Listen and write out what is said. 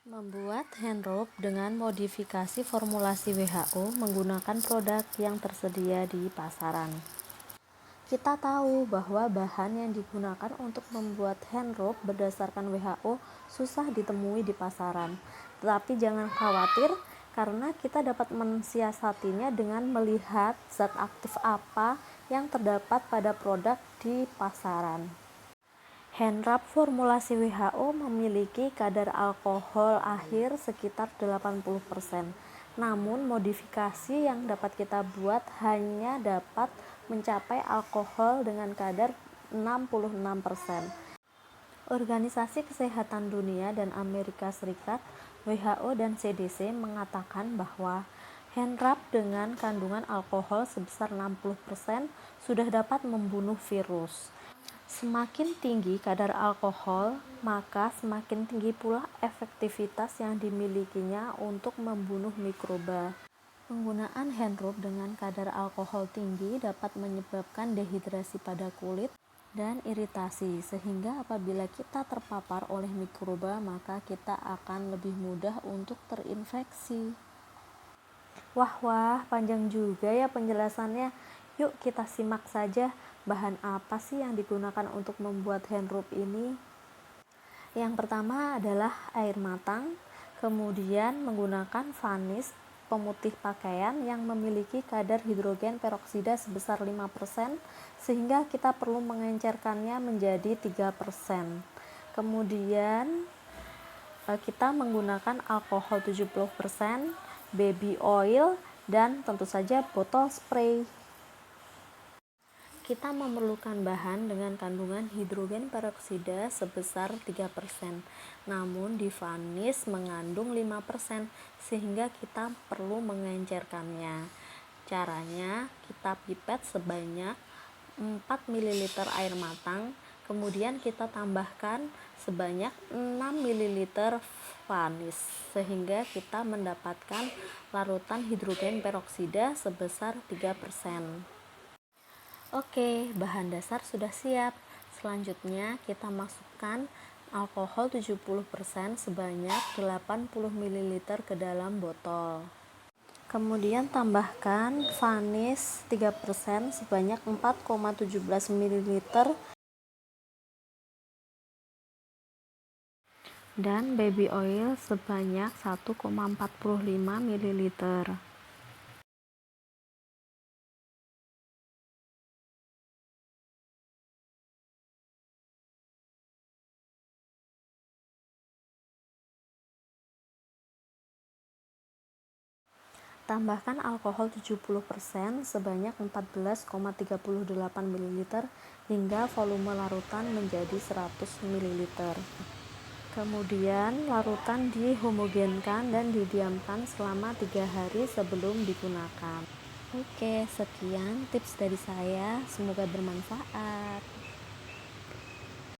Membuat hand rope dengan modifikasi formulasi WHO menggunakan produk yang tersedia di pasaran. Kita tahu bahwa bahan yang digunakan untuk membuat hand rope berdasarkan WHO susah ditemui di pasaran. Tetapi jangan khawatir, karena kita dapat mensiasatinya dengan melihat zat aktif apa yang terdapat pada produk di pasaran. Hand wrap formulasi WHO memiliki kadar alkohol akhir sekitar 80%. Namun modifikasi yang dapat kita buat hanya dapat mencapai alkohol dengan kadar 66%. Organisasi Kesehatan Dunia dan Amerika Serikat (WHO) dan CDC mengatakan bahwa hand wrap dengan kandungan alkohol sebesar 60% sudah dapat membunuh virus. Semakin tinggi kadar alkohol, maka semakin tinggi pula efektivitas yang dimilikinya untuk membunuh mikroba. Penggunaan hand rope dengan kadar alkohol tinggi dapat menyebabkan dehidrasi pada kulit dan iritasi, sehingga apabila kita terpapar oleh mikroba, maka kita akan lebih mudah untuk terinfeksi. Wah, panjang juga ya penjelasannya. Yuk kita simak saja, bahan apa sih yang digunakan untuk membuat hand rope ini. Yang pertama adalah air matang, kemudian menggunakan vanis pemutih pakaian yang memiliki kadar hidrogen peroksida sebesar 5%, sehingga kita perlu mengencerkannya menjadi 3%. Kemudian kita menggunakan alkohol 70%, baby oil, dan tentu saja botol spray. Kita memerlukan bahan dengan kandungan hidrogen peroksida sebesar 3%, namun di vanis mengandung 5%, sehingga kita perlu mengencerkannya. Caranya, kita pipet sebanyak 4 ml air matang, kemudian kita tambahkan sebanyak 6 ml vanis, sehingga kita mendapatkan larutan hidrogen peroksida sebesar 3%. Oke, bahan dasar sudah siap. Selanjutnya kita masukkan alkohol 70% sebanyak 80 ml ke dalam botol. Kemudian tambahkan vanis 3% sebanyak 4,17 ml dan baby oil sebanyak 1,45 ml. Tambahkan alkohol 70% sebanyak 14,38 ml hingga volume larutan menjadi 100 ml. Kemudian larutan dihomogenkan dan didiamkan selama 3 hari sebelum digunakan. Oke, sekian tips dari saya, semoga bermanfaat.